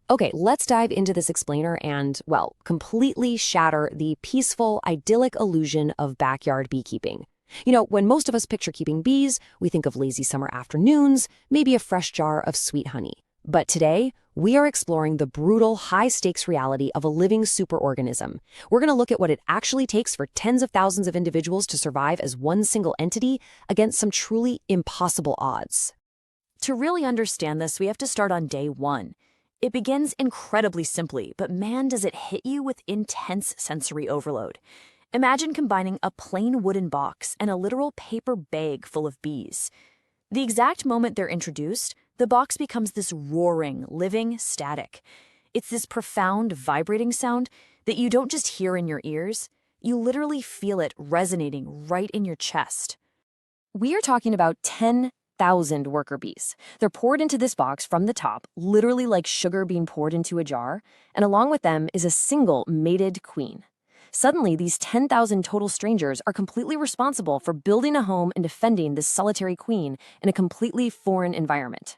Okay, let's dive into this explainer and, well, completely shatter the peaceful, idyllic illusion of backyard beekeeping. When most of us picture keeping bees, we think of lazy summer afternoons, maybe a fresh jar of sweet honey. But today, we are exploring the brutal, high-stakes reality of a living superorganism. We're going to look at what it actually takes for tens of thousands of individuals to survive as one single entity against some truly impossible odds. To really understand this, we have to start on day one. It begins incredibly simply, but man, does it hit you with intense sensory overload. Imagine combining a plain wooden box and a literal paper bag full of bees. The exact moment they're introduced, the box becomes this roaring, living static. It's this profound, vibrating sound that you don't just hear in your ears, you literally feel it resonating right in your chest. We are talking about 10,000 worker bees. They're poured into this box from the top, literally like sugar being poured into a jar, and along with them is a single mated queen. Suddenly, these 10,000 total strangers are completely responsible for building a home and defending this solitary queen in a completely foreign environment.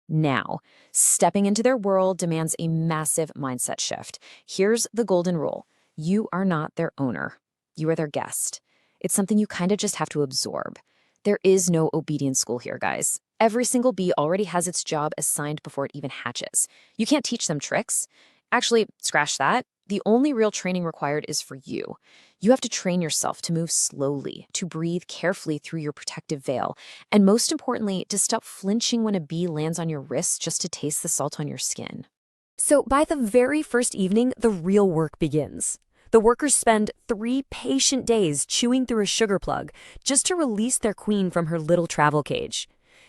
Now, stepping into their world demands a massive mindset shift. Here's the golden rule. You are not their owner. You are their guest. It's something you kind of just have to absorb. There is no obedience school here, guys. Every single bee already has its job assigned before it even hatches. You can't teach them tricks. Actually, scratch that. The only real training required is for you. You have to train yourself to move slowly, to breathe carefully through your protective veil, and most importantly, to stop flinching when a bee lands on your wrist just to taste the salt on your skin. So by the very first evening, the real work begins. The workers spend 3 patient days chewing through a sugar plug just to release their queen from her little travel cage.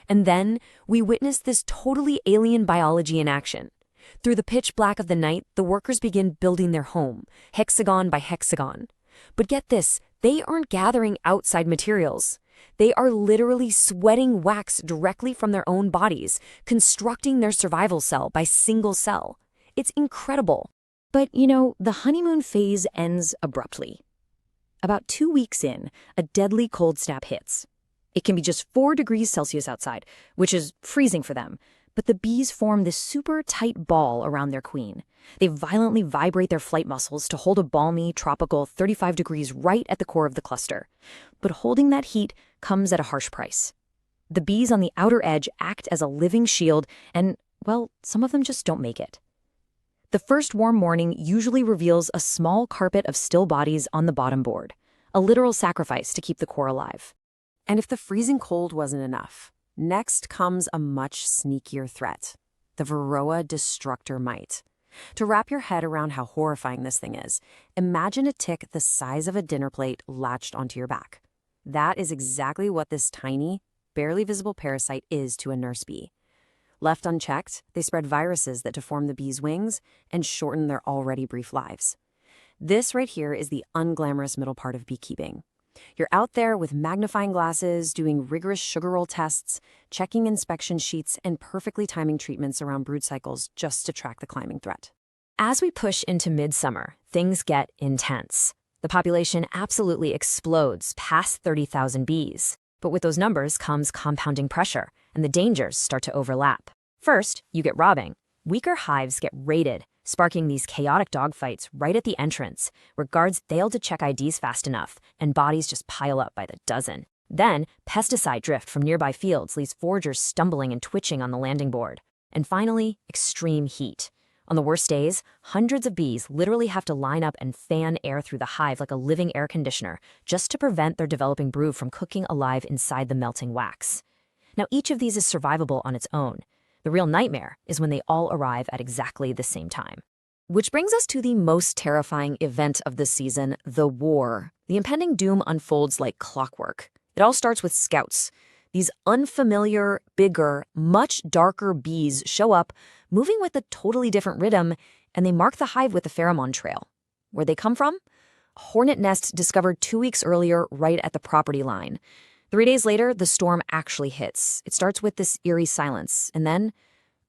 And then we witness this totally alien biology in action. Through the pitch black of the night, the workers begin building their home, hexagon by hexagon. But get this, they aren't gathering outside materials. They are literally sweating wax directly from their own bodies, constructing their survival cell by single cell. It's incredible. But, the honeymoon phase ends abruptly. About 2 weeks in, a deadly cold snap hits. It can be just 4 degrees Celsius outside, which is freezing for them. But the bees form this super tight ball around their queen. They violently vibrate their flight muscles to hold a balmy, tropical 35 degrees right at the core of the cluster. But holding that heat comes at a harsh price. The bees on the outer edge act as a living shield, and, well, some of them just don't make it. The first warm morning usually reveals a small carpet of still bodies on the bottom board, a literal sacrifice to keep the core alive. And if the freezing cold wasn't enough, next comes a much sneakier threat, the Varroa destructor mite. To wrap your head around how horrifying this thing is, imagine a tick the size of a dinner plate latched onto your back. That is exactly what this tiny, barely visible parasite is to a nurse bee. Left unchecked, they spread viruses that deform the bee's wings and shorten their already brief lives. This right here is the unglamorous middle part of beekeeping. You're out there with magnifying glasses, doing rigorous sugar roll tests, checking inspection sheets, and perfectly timing treatments around brood cycles just to track the climbing threat. As we push into midsummer, things get intense. The population absolutely explodes past 30,000 bees. But with those numbers comes compounding pressure, and the dangers start to overlap. First, you get robbing. Weaker hives get raided, sparking these chaotic dogfights right at the entrance, where guards fail to check IDs fast enough, and bodies just pile up by the dozen. Then, pesticide drift from nearby fields leaves foragers stumbling and twitching on the landing board. And finally, extreme heat. On the worst days, hundreds of bees literally have to line up and fan air through the hive like a living air conditioner, just to prevent their developing brood from cooking alive inside the melting wax. Now, each of these is survivable on its own. The real nightmare is when they all arrive at exactly the same time. Which brings us to the most terrifying event of the season, the war. The impending doom unfolds like clockwork. It all starts with scouts. These unfamiliar, bigger, much darker bees show up, moving with a totally different rhythm, and they mark the hive with a pheromone trail. Where they come from? A hornet nest discovered 2 weeks earlier right at the property line. 3 days later, the storm actually hits. It starts with this eerie silence, and then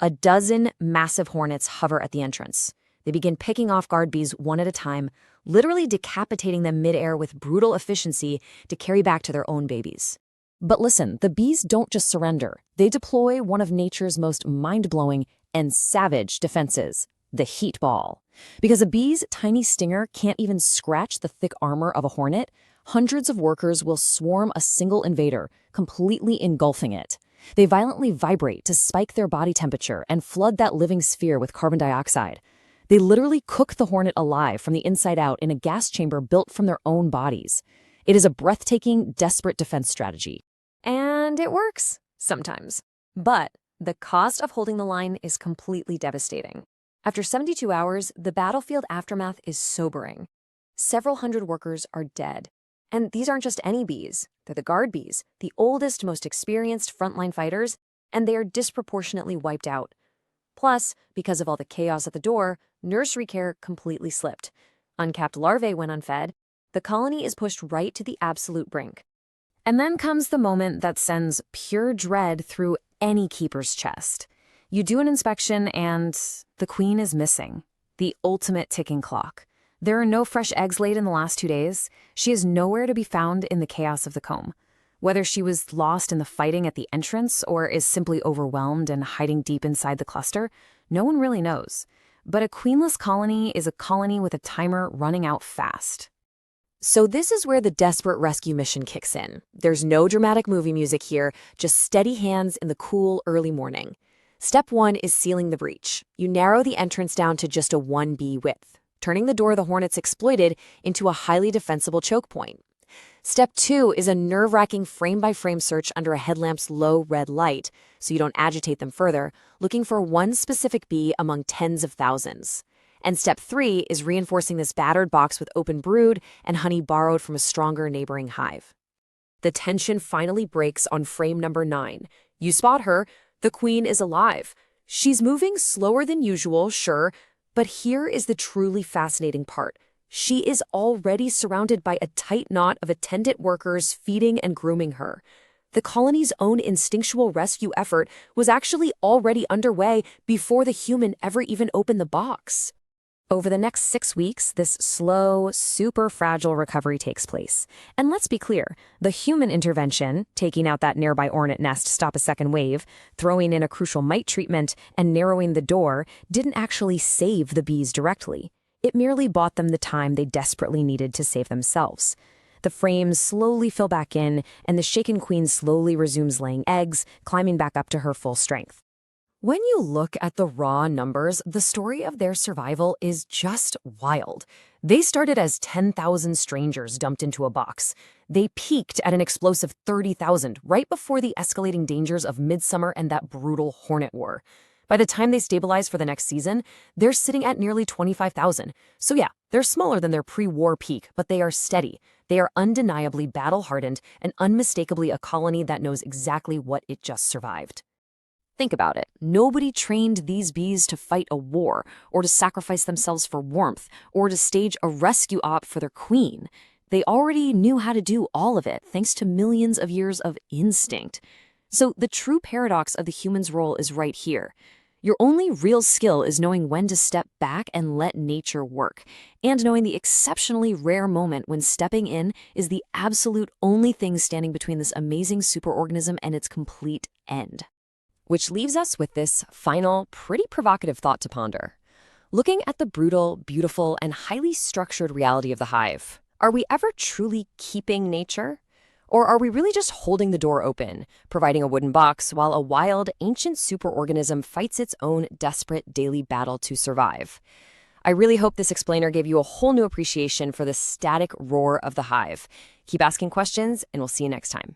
a dozen massive hornets hover at the entrance. They begin picking off guard bees one at a time, literally decapitating them midair with brutal efficiency to carry back to their own babies. But listen, the bees don't just surrender. They deploy one of nature's most mind-blowing, and savage defenses, the heat ball. Because a bee's tiny stinger can't even scratch the thick armor of a hornet, hundreds of workers will swarm a single invader, completely engulfing it. They violently vibrate to spike their body temperature and flood that living sphere with carbon dioxide. They literally cook the hornet alive from the inside out in a gas chamber built from their own bodies. It is a breathtaking, desperate defense strategy. And it works, sometimes. But the cost of holding the line is completely devastating. After 72 hours, the battlefield aftermath is sobering. Several hundred workers are dead. And these aren't just any bees. They're the guard bees, the oldest, most experienced frontline fighters, and they are disproportionately wiped out. Plus, because of all the chaos at the door, nursery care completely slipped. Uncapped larvae went unfed. The colony is pushed right to the absolute brink. And then comes the moment that sends pure dread through any keeper's chest. You do an inspection and the queen is missing. The ultimate ticking clock. There are no fresh eggs laid in the last 2 days. She is nowhere to be found in the chaos of the comb. Whether she was lost in the fighting at the entrance or is simply overwhelmed and hiding deep inside the cluster, no one really knows. But a queenless colony is a colony with a timer running out fast. So this is where the desperate rescue mission kicks in. There's no dramatic movie music here, just steady hands in the cool early morning. Step 1 is sealing the breach. You narrow the entrance down to just a 1 bee width, turning the door the hornets exploited into a highly defensible choke point. Step 2 is a nerve-wracking frame-by-frame search under a headlamp's low red light, so you don't agitate them further, looking for one specific bee among tens of thousands. And step 3 is reinforcing this battered box with open brood and honey borrowed from a stronger neighboring hive. The tension finally breaks on frame number 9. You spot her. The queen is alive. She's moving slower than usual, sure, but here is the truly fascinating part. She is already surrounded by a tight knot of attendant workers feeding and grooming her. The colony's own instinctual rescue effort was actually already underway before the human ever even opened the box. Over the next 6 weeks, this slow, super fragile recovery takes place. And let's be clear, the human intervention, taking out that nearby hornet nest to stop a second wave, throwing in a crucial mite treatment, and narrowing the door, didn't actually save the bees directly. It merely bought them the time they desperately needed to save themselves. The frames slowly fill back in, and the shaken queen slowly resumes laying eggs, climbing back up to her full strength. When you look at the raw numbers, the story of their survival is just wild. They started as 10,000 strangers dumped into a box. They peaked at an explosive 30,000 right before the escalating dangers of midsummer and that brutal Hornet War. By the time they stabilize for the next season, they're sitting at nearly 25,000. So yeah, they're smaller than their pre-war peak, but they are steady. They are undeniably battle-hardened and unmistakably a colony that knows exactly what it just survived. Think about it. Nobody trained these bees to fight a war, or to sacrifice themselves for warmth, or to stage a rescue op for their queen. They already knew how to do all of it, thanks to millions of years of instinct. So the true paradox of the human's role is right here. Your only real skill is knowing when to step back and let nature work, and knowing the exceptionally rare moment when stepping in is the absolute only thing standing between this amazing superorganism and its complete end. Which leaves us with this final, pretty provocative thought to ponder. Looking at the brutal, beautiful, and highly structured reality of the hive, are we ever truly keeping nature? Or are we really just holding the door open, providing a wooden box while a wild, ancient superorganism fights its own desperate daily battle to survive? I really hope this explainer gave you a whole new appreciation for the static roar of the hive. Keep asking questions, and we'll see you next time.